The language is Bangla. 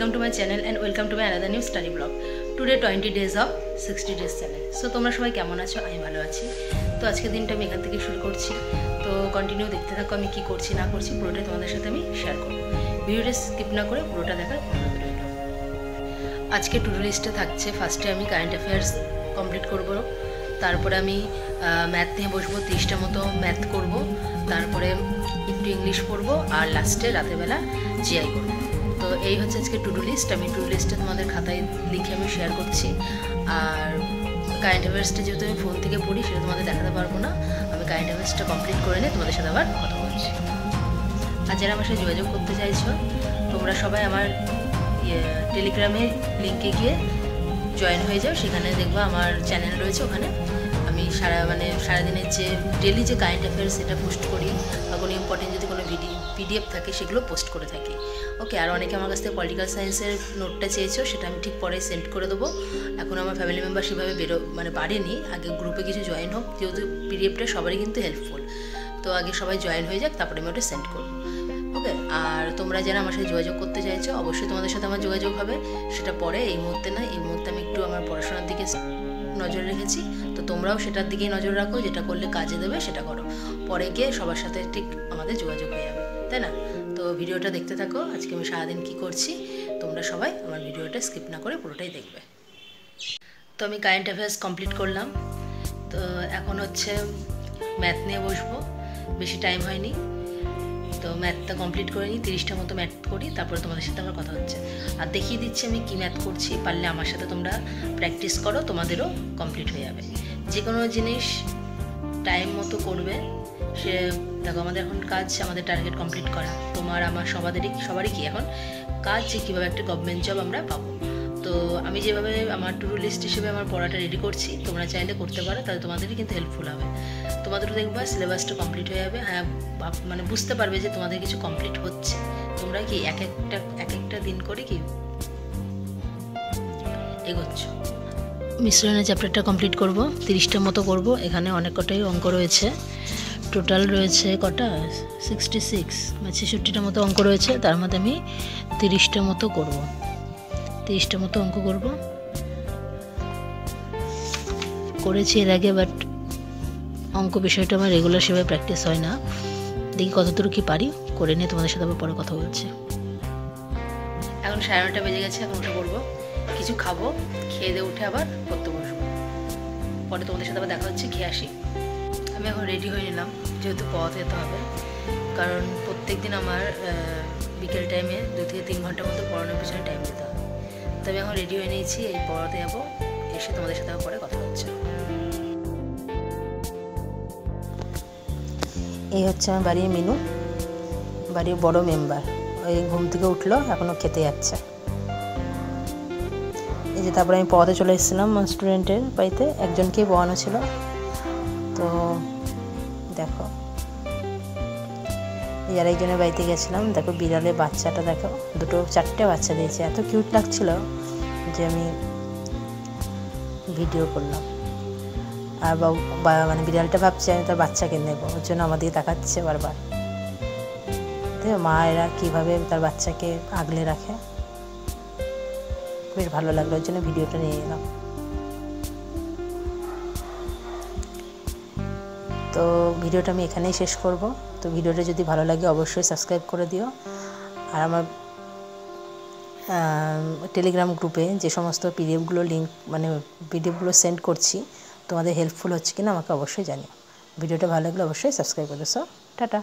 welcome to my channel and welcome to my another new study vlog. Today 20 days of 60 days challenge. So তোমরা সবাই কেমন আছো? আমি ভালো আছি। তো আজকে দিনটা আমি এখান থেকে শুরু করছি। তো কন্টিনিউ দেখতে থাকো আমি কি করছি না করছি পুরোটা তোমাদের সাথে আমি শেয়ার করব। ভিডিওটা স্কিপ না করে পুরোটা দেখার অনুরোধ রইল। আজকে টু ডু লিস্টে থাকছে ফার্স্টে আমি কারেন্ট অ্যাফেয়ার্স কমপ্লিট করব, তারপরে আমি ম্যাথ নিয়ে বসবো, 30টা মতো ম্যাথ করব, তারপরে একটু ইংলিশ পড়বো আর লাস্টে রাতেরবেলা জিআই করব। তো এই হচ্ছে আজকে টু ডু লিস্ট। আমি টু ডু লিস্টটা তোমাদের খাতায় লিখে আমি শেয়ার করছি। আর কারেন্ট অ্যাফেয়ার্সটা যেহেতু আমি ফোন থেকে পড়ি সেটা তোমাদের দেখাতে পারবো না, আমি কারেন্ট অ্যাফেয়ার্সটা কমপ্লিট করে নিয়ে তোমাদের সাথে আবার কথা বলছি। আর যারা আমার সাথে যোগাযোগ করতে চাইছো তোমরা সবাই আমার টেলিগ্রামের লিঙ্কে গিয়ে জয়েন হয়ে যাও, সেখানে দেখবো আমার চ্যানেল রয়েছে, ওখানে আমি সারাদিনের যে ডেলি যে কারেন্ট অ্যাফেয়ার্স সেটা পোস্ট করি, বা কোনো ইম্পর্টেন্ট যদি কোনো পিডিএফ থাকে সেগুলো পোস্ট করে থাকি। ওকে, আর অনেকে আমার কাছ থেকে পলিটিক্যাল সায়েন্সের নোটটা চেয়েছো, সেটা আমি ঠিক পরে সেন্ড করে দেবো। এখন আমার ফ্যামিলি মেম্বার সেভাবে বাড়েনি, আগে গ্রুপে কিছু জয়েন হোক, যেহেতু পিডিএফটা সবারই কিন্তু হেল্পফুল। তো আগে সবাই জয়েন হয়ে যাক, তারপরে আমি ওটা সেন্ড করবো। ওকে, আর তোমরা যারা আমার সাথে যোগাযোগ করতে চাইছো অবশ্যই তোমাদের সাথে আমার যোগাযোগ হবে, সেটা পরে, এই মুহূর্তে না। এই মুহূর্তে আমি একটু আমার পড়াশোনার দিকে নজর রেখেছি, তো তোমরাও সেটার দিকেই নজর রাখো, যেটা করলে কাজে দেবে সেটা করো, পরে গিয়ে সবার সাথে ঠিক আমাদের যোগাযোগ হয়ে যাবে, তাই না? তো ভিডিওটা দেখতে থাকো, আজকে আমি সারাদিন কী করছি তোমরা সবাই আমার ভিডিওটা স্কিপ না করে পুরোটাই দেখবে। তো আমি কারেন্ট অ্যাফেয়ার্স কমপ্লিট করলাম, তো এখন হচ্ছে ম্যাথ নিয়ে বসবো, বেশি টাইম হয়নি, তো ম্যাথটা কমপ্লিট করে নিই, 30টা মতো ম্যাথ করি, তারপরে তোমাদের সাথে আমার কথা হচ্ছে। আর দেখিয়ে দিচ্ছি আমি কী ম্যাথ করছি, পারলে আমার সাথে তোমরা প্র্যাকটিস করো, তোমাদেরও কমপ্লিট হয়ে যাবে। যে কোনো জিনিস টাইম মতো করবে, সে দেখো আমাদের এখন কাজ, আমাদের টার্গেট কমপ্লিট করা, তোমার আমার সবারই কি এখন কাজ, যে কীভাবে একটা গভর্নমেন্ট জব আমরা পাবো। তো আমি যেভাবে আমার টু ডু লিস্ট হিসেবে আমার পড়াটা রেডি করছি, তোমরা চাইলে করতে পারো, তাহলে তোমাদেরই কিন্তু হেল্পফুল হবে। তোমাদেরও দেখবা সিলেবাসটা কমপ্লিট হয়ে যাবে, হ্যাঁ বুঝতে পারবে যে তোমাদের কিছু কমপ্লিট হচ্ছে। তোমরা কি এক একটা দিন করে কি এগোচ্ছ। মিশ্রণের চ্যাপ্টারটা কমপ্লিট করব, 30টা মতো করব। এখানে অনেক কটাই অঙ্ক রয়েছে, টোটাল রয়েছে কটা 66 মানে 66টা মতো অঙ্ক রয়েছে, তার মধ্যে আমি 30টা মতো করব, 30টা মতো অঙ্ক করব। করেছি এর আগে, বাট অঙ্ক বিষয়টা আমার রেগুলার সেভাবে প্র্যাকটিস হয় না, দেখি কতদূর কি পারি, করে নিয়ে তোমাদের সাথে আবার পরে কথা বলছি। এখন 9:30 বেজে গেছে, এখন উঠে পড়বো, কিছু খাবো, খেয়ে দিয়ে উঠে আবার পড়তে বসবো, পরে তোমাদের সাথে আবার দেখা হচ্ছে, খেয়ে আসি। আমি এখন রেডি হয়ে নিলাম, যেহেতু পড়াতে যেতে হবে, কারণ প্রত্যেক দিন আমার বিকেল টাইমে 2 থেকে 3 ঘন্টার মতো পড়ানোর পিছনে টাইম দিতে হবে। তো আমি এখন রেডি হয়ে নিয়েছি, এই পড়াতে যাবো, এসে তোমাদের সাথে পরে কথা হচ্ছে। এই হচ্ছে আমার বাড়ির মিনু, বাড়ির বড় মেম্বার, ওই ঘুম থেকে উঠলো, এখনও খেতে যাচ্ছে। এই যে তারপরে আমি পড়াতে চলে এসেছিলাম স্টুডেন্টের বাড়িতে, একজনকেই পড়ানো ছিল। তো দেখো এই আরেকজনের বাড়িতে গেছিলাম, দেখো বিড়ালের বাচ্চাটা দেখো, 4টে বাচ্চা দিয়েছে, এত কিউট লাগছিল যে আমি ভিডিও করলাম। আর মানে বিড়ালটা ভাবছে আমি তার বাচ্চাকে নেবো, ওর জন্য আমাদেরকে তাকাচ্ছে বারবার। দেখো মায়েরা কীভাবে তার বাচ্চাকে আগলে রাখে, বেশ ভালো লাগলো, ওর জন্য ভিডিওটা নিয়ে এলাম। তো ভিডিওটা আমি এখানেই শেষ করব। তো ভিডিওটা যদি ভালো লাগে অবশ্যই সাবস্ক্রাইব করে দিও। আর আমার টেলিগ্রাম গ্রুপে যে সমস্ত পিডিএফগুলো পিডিএফগুলো সেন্ড করছি, তোমাদের হেল্পফুল হচ্ছে কিনা আমাকে অবশ্যই জানিও। ভিডিওটা ভালো লাগলে অবশ্যই সাবস্ক্রাইব করে দিও। টাটা।